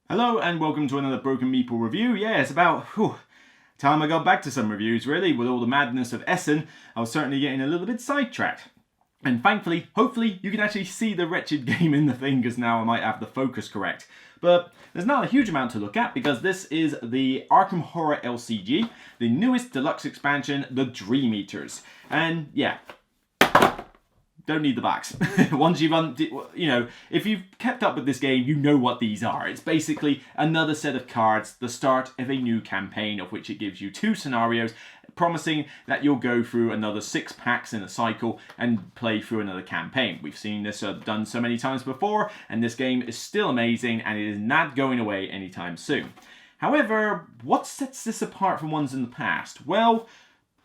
Hello and welcome to another Broken Meeple review. Yeah, it's about time I got back to some reviews really. With all the madness of Essen, I was certainly getting a little bit sidetracked. And thankfully, hopefully, you can actually see the wretched game in the thing because now I might have the focus correct. But there's not a huge amount to look at because this is the Arkham Horror LCG, the newest deluxe expansion, the Dream Eaters. And yeah, don't need the backs. Once you've if you've kept up with this game, you know what these are. It's basically another set of cards, the start of a new campaign, of which it gives you 2 scenarios, promising that you'll go through another 6 packs in a cycle and play through another campaign. We've seen this done so many times before, and this game is still amazing, and it is not going away anytime soon. However, what sets this apart from ones in the past? Well,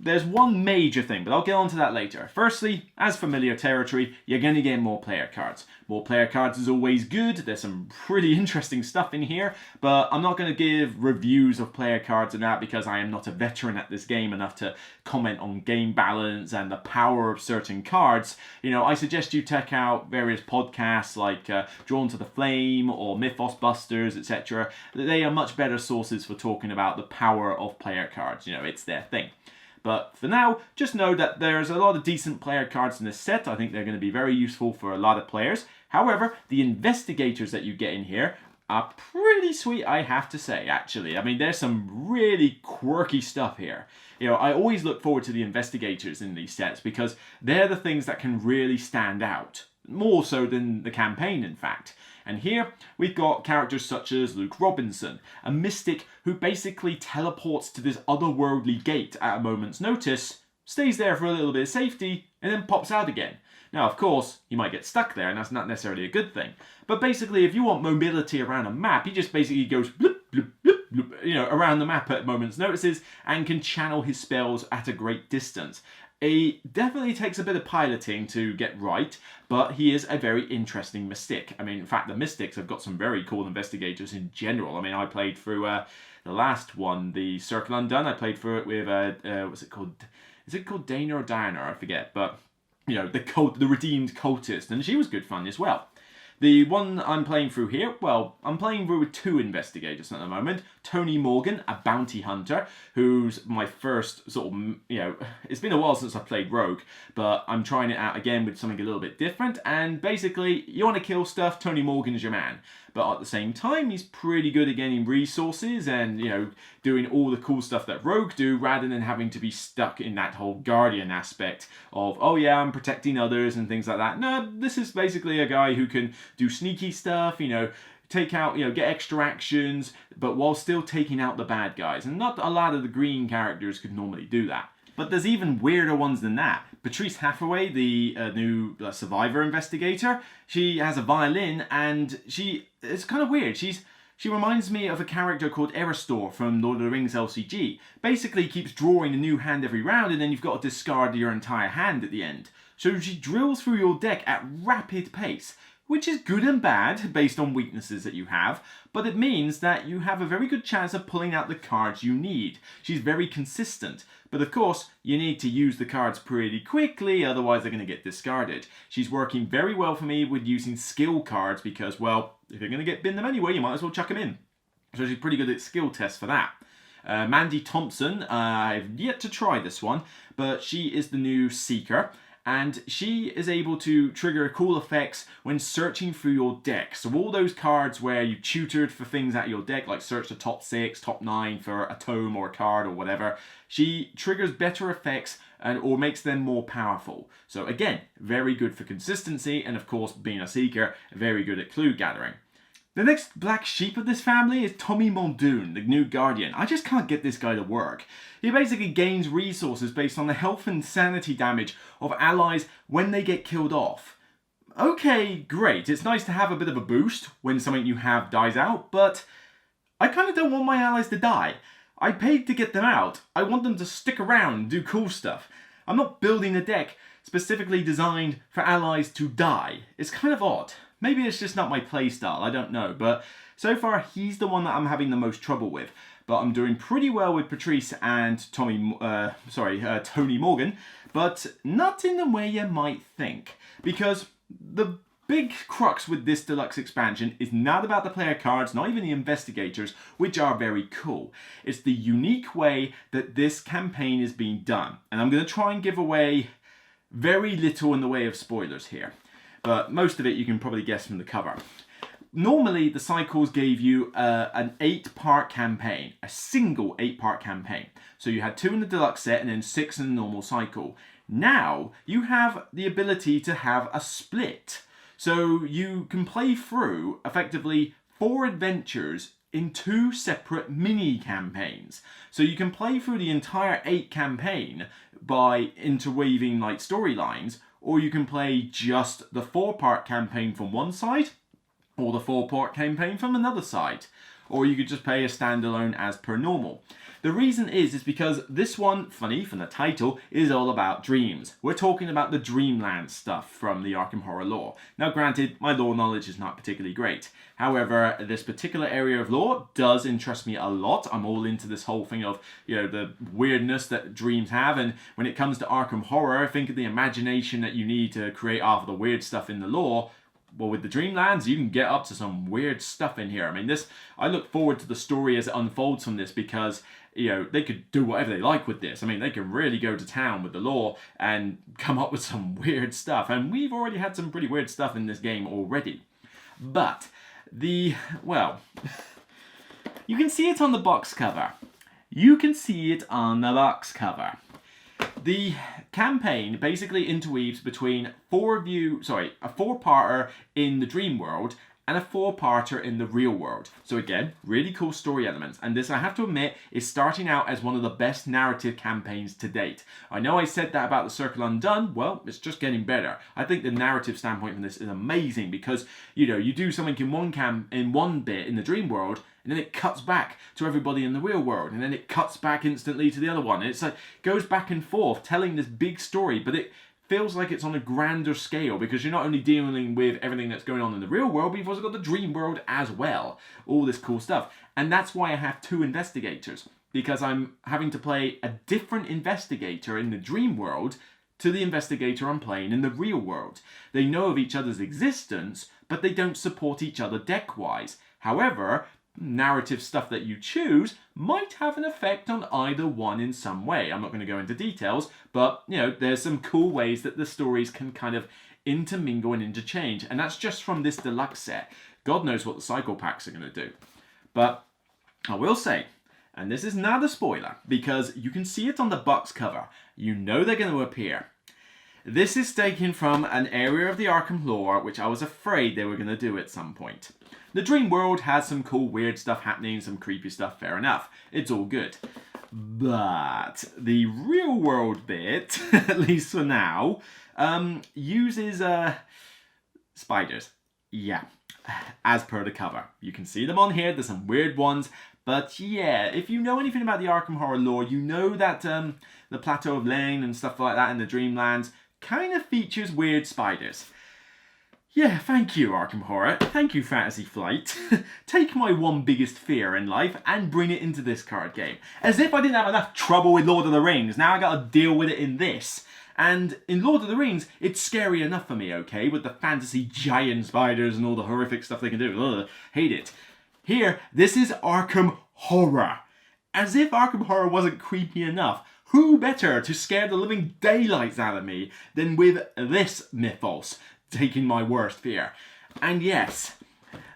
there's one major thing, but I'll get on to that later. Firstly, as familiar territory, you're going to get more player cards. More player cards is always good. There's some pretty interesting stuff in here, but I'm not going to give reviews of player cards and that because I am not a veteran at this game enough to comment on game balance and the power of certain cards. I suggest you check out various podcasts like Drawn to the Flame or Mythos Busters, etc. They are much better sources for talking about the power of player cards. It's their thing. But for now, just know that there's a lot of decent player cards in this set. I think they're going to be very useful for a lot of players. However, the investigators that you get in here are pretty sweet, I have to say, actually. I mean, there's some really quirky stuff here. I always look forward to the investigators in these sets because they're the things that can really stand out. More so than the campaign, in fact. And here we've got characters such as Luke Robinson, a mystic who basically teleports to this otherworldly gate at a moment's notice, stays there for a little bit of safety, and then pops out again. Now, of course, you might get stuck there, and that's not necessarily a good thing. But basically, if you want mobility around a map, he just basically goes bloop, bloop, bloop, bloop, around the map at moment's notices and can channel his spells at a great distance. It definitely takes a bit of piloting to get right, but he is a very interesting mystic. I mean, in fact, the mystics have got some very cool investigators in general. I mean, I played through the last one, the Circle Undone. I played through it with, what's it called? Is it called Dana or Diana? I forget. But, the redeemed cultist, and she was good fun as well. The one I'm playing through here, well, I'm playing through with 2 investigators at the moment. Tony Morgan, a bounty hunter, who's my first sort of, it's been a while since I played Rogue, but I'm trying it out again with something a little bit different. And basically, you want to kill stuff, Tony Morgan's your man. But at the same time, he's pretty good at getting resources and, doing all the cool stuff that Rogue do rather than having to be stuck in that whole Guardian aspect of, oh yeah, I'm protecting others and things like that. No, this is basically a guy who can do sneaky stuff, take out, get extra actions, but while still taking out the bad guys. And not a lot of the green characters could normally do that. But there's even weirder ones than that. Patrice Hathaway, the new survivor investigator, she has a violin and it's kind of weird. She reminds me of a character called Eristor from Lord of the Rings LCG. Basically keeps drawing a new hand every round and then you've got to discard your entire hand at the end. So she drills through your deck at rapid pace, which is good and bad based on weaknesses that you have, but it means that you have a very good chance of pulling out the cards you need. She's very consistent, but of course, you need to use the cards pretty quickly, otherwise they're going to get discarded. She's working very well for me with using skill cards because, well, if you're going to bin them anyway, you might as well chuck them in. So she's pretty good at skill tests for that. Mandy Thompson, I've yet to try this one, but she is the new Seeker. And she is able to trigger cool effects when searching through your deck. So all those cards where you tutored for things out of your deck, like search the top 6, top 9 for a tome or a card or whatever, she triggers better effects or makes them more powerful. So again, very good for consistency, and of course, being a Seeker, very good at clue gathering. The next black sheep of this family is Tommy Muldoon, the new Guardian. I just can't get this guy to work. He basically gains resources based on the health and sanity damage of allies when they get killed off. Okay, great. It's nice to have a bit of a boost when something you have dies out, but I kind of don't want my allies to die. I paid to get them out. I want them to stick around and do cool stuff. I'm not building a deck specifically designed for allies to die. It's kind of odd. Maybe it's just not my playstyle, I don't know, but so far he's the one that I'm having the most trouble with. But I'm doing pretty well with Patrice and Tony Morgan, but not in the way you might think. Because the big crux with this deluxe expansion is not about the player cards, not even the investigators, which are very cool. It's the unique way that this campaign is being done. And I'm going to try and give away very little in the way of spoilers here, but most of it you can probably guess from the cover. Normally, the cycles gave you an 8-part campaign, a single 8-part campaign. So you had 2 in the deluxe set and then 6 in the normal cycle. Now, you have the ability to have a split. So you can play through, effectively, 4 adventures in 2 separate mini campaigns. So you can play through the entire 8 campaign by interweaving like storylines, or you can play just the 4-part campaign from one side, or the 4-part campaign from another side. Or you could just play a standalone as per normal. The reason is because this one, funny from the title, is all about dreams. We're talking about the Dreamlands stuff from the Arkham Horror lore. Now granted, my lore knowledge is not particularly great. However, this particular area of lore does interest me a lot. I'm all into this whole thing of, you know, the weirdness that dreams have. And when it comes to Arkham Horror, think of the imagination that you need to create off of the weird stuff in the lore. Well, with the Dreamlands, you can get up to some weird stuff in here. I mean, I look forward to the story as it unfolds from this because, you know, they could do whatever they like with this. I mean, they can really go to town with the lore and come up with some weird stuff. And we've already had some pretty weird stuff in this game already. But, well, you can see it on the box cover. You can see it on the box cover. The campaign basically interweaves between a 4-parter in the dream world and a 4-parter in the real world. So again, really cool story elements. And this, I have to admit, is starting out as one of the best narrative campaigns to date. I know I said that about the Circle Undone. Well, it's just getting better. I think the narrative standpoint from this is amazing because, you know, you do something in one bit in the dream world, and then it cuts back to everybody in the real world, and then it cuts back instantly to the other one. And it's like, goes back and forth, telling this big story, but it feels like it's on a grander scale because you're not only dealing with everything that's going on in the real world, but you've also got the dream world as well. All this cool stuff. And that's why I have 2 investigators, because I'm having to play a different investigator in the dream world to the investigator I'm playing in the real world. They know of each other's existence, but they don't support each other deck-wise. However, narrative stuff that you choose might have an effect on either one in some way. I'm not going to go into details, but, you know, there's some cool ways that the stories can kind of intermingle and interchange, and that's just from this deluxe set. God knows what the cycle packs are going to do. But I will say, and this is not a spoiler, because you can see it on the box cover. You know they're going to appear. This is taken from an area of the Arkham lore which I was afraid they were going to do at some point. The dream world has some cool weird stuff happening, some creepy stuff, fair enough. It's all good. But the real world bit, at least for now, uses spiders. Yeah, as per the cover. You can see them on here, there's some weird ones. But yeah, if you know anything about the Arkham Horror lore, you know that the Plateau of Lane and stuff like that in the Dreamlands kind of features weird spiders. Yeah, thank you, Arkham Horror. Thank you, Fantasy Flight. Take my one biggest fear in life and bring it into this card game. As if I didn't have enough trouble with Lord of the Rings, now I gotta deal with it in this. And in Lord of the Rings, it's scary enough for me, okay? With the fantasy giant spiders and all the horrific stuff they can do. Ugh, hate it. Here, this is Arkham Horror. As if Arkham Horror wasn't creepy enough. Who better to scare the living daylights out of me than with this mythos? Taking my worst fear. And yes,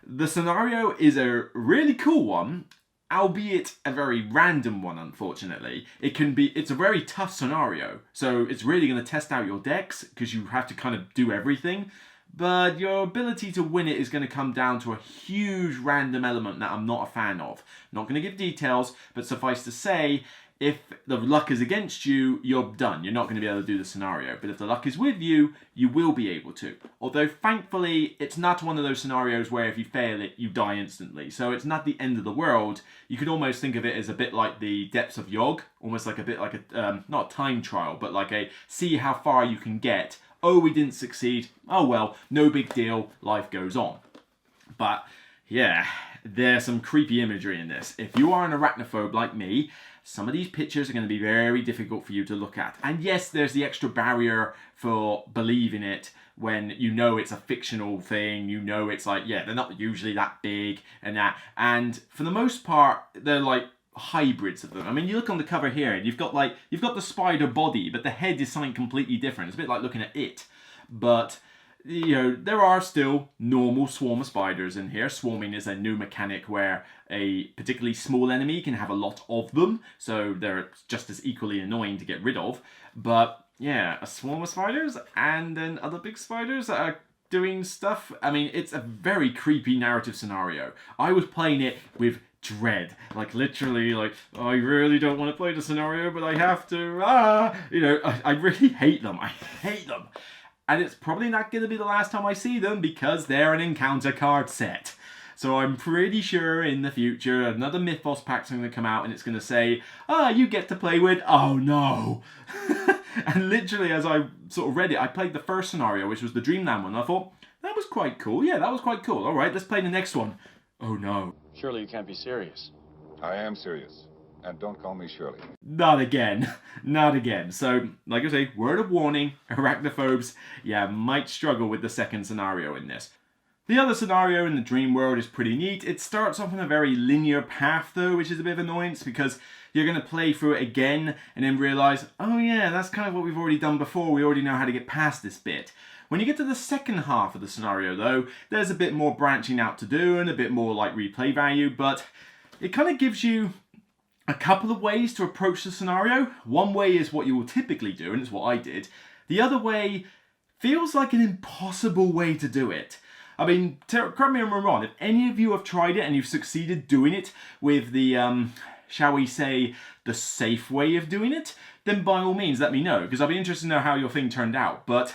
the scenario is a really cool one, albeit a very random one, unfortunately. It's a very tough scenario, so it's really going to test out your decks, because you have to kind of do everything, but your ability to win it is going to come down to a huge random element that I'm not a fan of. Not going to give details, but suffice to say, if the luck is against you, you're done. You're not going to be able to do the scenario. But if the luck is with you, you will be able to. Although, thankfully, it's not one of those scenarios where if you fail it, you die instantly. So it's not the end of the world. You could almost think of it as a bit like the Depths of Yog. Almost like a bit like a, not a time trial, but like a see how far you can get. Oh, we didn't succeed. Oh well, no big deal. Life goes on. But, yeah, there's some creepy imagery in this. If you are an arachnophobe like me, some of these pictures are going to be very difficult for you to look at. And yes, there's the extra barrier for believing it when you know it's a fictional thing, you know it's like, yeah, they're not usually that big and that. And for the most part, they're like hybrids of them. I mean, you look on the cover here and you've got the spider body, but the head is something completely different. It's a bit like looking at It. But you know, there are still normal swarm of spiders in here. Swarming is a new mechanic where a particularly small enemy can have a lot of them, so they're just as equally annoying to get rid of. But yeah, a swarm of spiders and then other big spiders that are doing stuff. I mean, it's a very creepy narrative scenario. I was playing it with dread, like literally, like, oh, I really don't want to play the scenario, but I have to. You know, I really hate them. I hate them. And it's probably not going to be the last time I see them because they're an encounter card set. So I'm pretty sure in the future another Mythos pack's going to come out and it's going to say, you get to play with, oh no. And literally as I sort of read it, I played the first scenario, which was the Dreamland one. I thought, that was quite cool. Yeah, that was quite cool. All right, let's play the next one. Oh no. Surely you can't be serious. I am serious. And don't call me Shirley. Not again. Not again. So, like I say, word of warning, arachnophobes, yeah, might struggle with the second scenario in this. The other scenario in the dream world is pretty neat. It starts off on a very linear path though, which is a bit of annoyance because you're going to play through it again and then realise, oh yeah, that's kind of what we've already done before. We already know how to get past this bit. When you get to the second half of the scenario though, there's a bit more branching out to do and a bit more like replay value, but it kind of gives you a couple of ways to approach the scenario. One way is what you will typically do, and it's what I did. The other way feels like an impossible way to do it. I mean, correct me if I'm wrong, if any of you have tried it and you've succeeded doing it with the, shall we say, the safe way of doing it, then by all means let me know, because I'll be interested to know how your thing turned out. But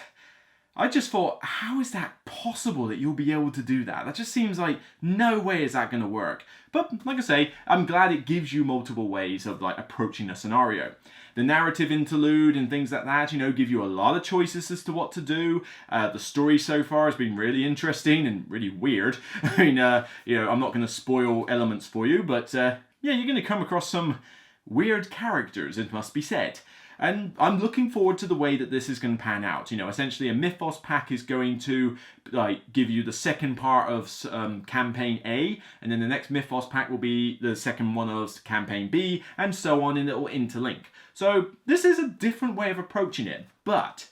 I just thought, how is that possible that you'll be able to do that? That just seems like no way is that going to work. But like I say, I'm glad it gives you multiple ways of like approaching a scenario. The narrative interlude and things like that, you know, give you a lot of choices as to what to do. The story so far has been really interesting and really weird. I mean, you know, I'm not going to spoil elements for you, but yeah, you're going to come across some weird characters, it must be said. And I'm looking forward to the way that this is going to pan out. You know, essentially a Mythos pack is going to like give you the second part of campaign A, and then the next Mythos pack will be the second one of campaign B, and so on, and it will interlink. So this is a different way of approaching it, but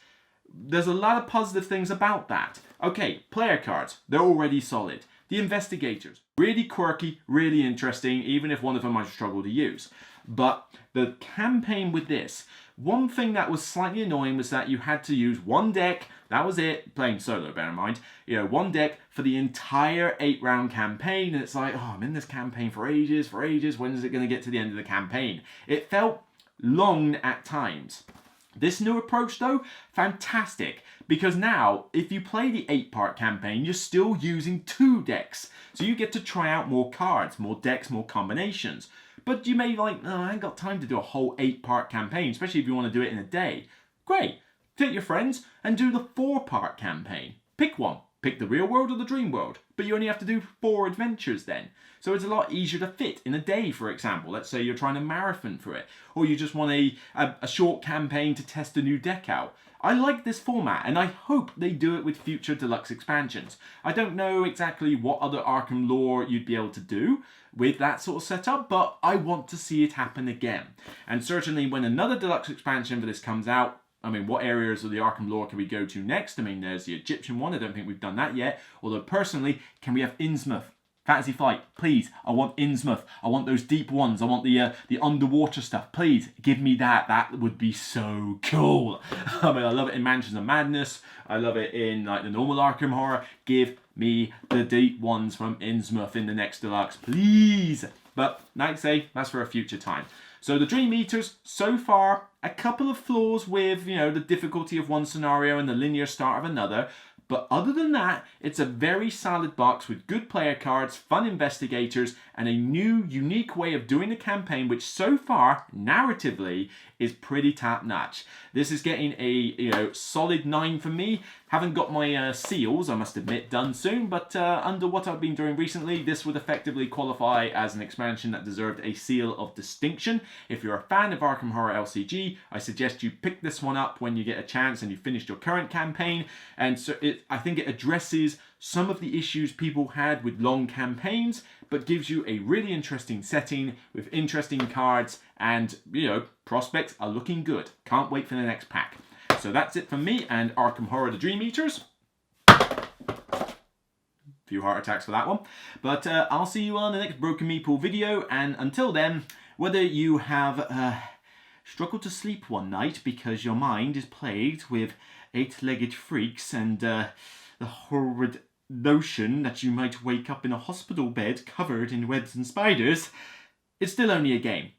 there's a lot of positive things about that. Okay, player cards, they're already solid. The investigators, really quirky, really interesting, even if one of them I struggle to use. But the campaign with this, one thing that was slightly annoying was that you had to use one deck, that was it, playing solo, bear in mind, you know, one deck for the entire 8-round campaign, and it's like, oh, I'm in this campaign for ages, when is it going to get to the end of the campaign? It felt long at times. This new approach though, fantastic, because now if you play the 8-part campaign, you're still using 2 decks, so you get to try out more cards, more decks, more combinations. But you may be like, oh, I ain't got time to do a whole 8-part campaign, especially if you want to do it in a day. Great, take your friends and do the 4-part campaign. Pick one. Pick the real world or the dream world. But you only have to do 4 adventures then. So it's a lot easier to fit in a day, for example. Let's say you're trying to marathon for it. Or you just want a short campaign to test a new deck out. I like this format, and I hope they do it with future deluxe expansions. I don't know exactly what other Arkham lore you'd be able to do with that sort of setup, but I want to see it happen again. And certainly when another deluxe expansion for this comes out, I mean, what areas of the Arkham lore can we go to next? I mean, there's the Egyptian one. I don't think we've done that yet. Although, personally, can we have Innsmouth? Fantasy Flight, please. I want Innsmouth. I want those deep ones. I want the underwater stuff. Please, give me that. That would be so cool. I mean, I love it in Mansions of Madness. I love it in like the normal Arkham Horror. Give me the deep ones from Innsmouth in the next deluxe, please. But, like I say, that's for a future time. So the Dream Eaters, so far, a couple of flaws with, you know, the difficulty of one scenario and the linear start of another. But other than that, it's a very solid box with good player cards, fun investigators, and a new, unique way of doing the campaign, which so far, narratively, is pretty top-notch. This is getting a solid 9 for me. Haven't got my seals, I must admit, done soon, but under what I've been doing recently, this would effectively qualify as an expansion that deserved a seal of distinction. If you're a fan of Arkham Horror LCG, I suggest you pick this one up when you get a chance and you've finished your current campaign. And so I think it addresses some of the issues people had with long campaigns, but gives you a really interesting setting with interesting cards, and prospects are looking good. Can't wait for the next pack. So that's it from me and Arkham Horror the Dream Eaters. Few heart attacks for that one. But I'll see you on the next Broken Meeple video, and until then, whether you have struggled to sleep one night because your mind is plagued with 8-legged freaks and the horrid notion that you might wake up in a hospital bed covered in webs and spiders, it's still only a game,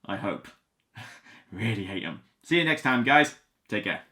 I hope. Really hate them. See you next time, guys. Take care.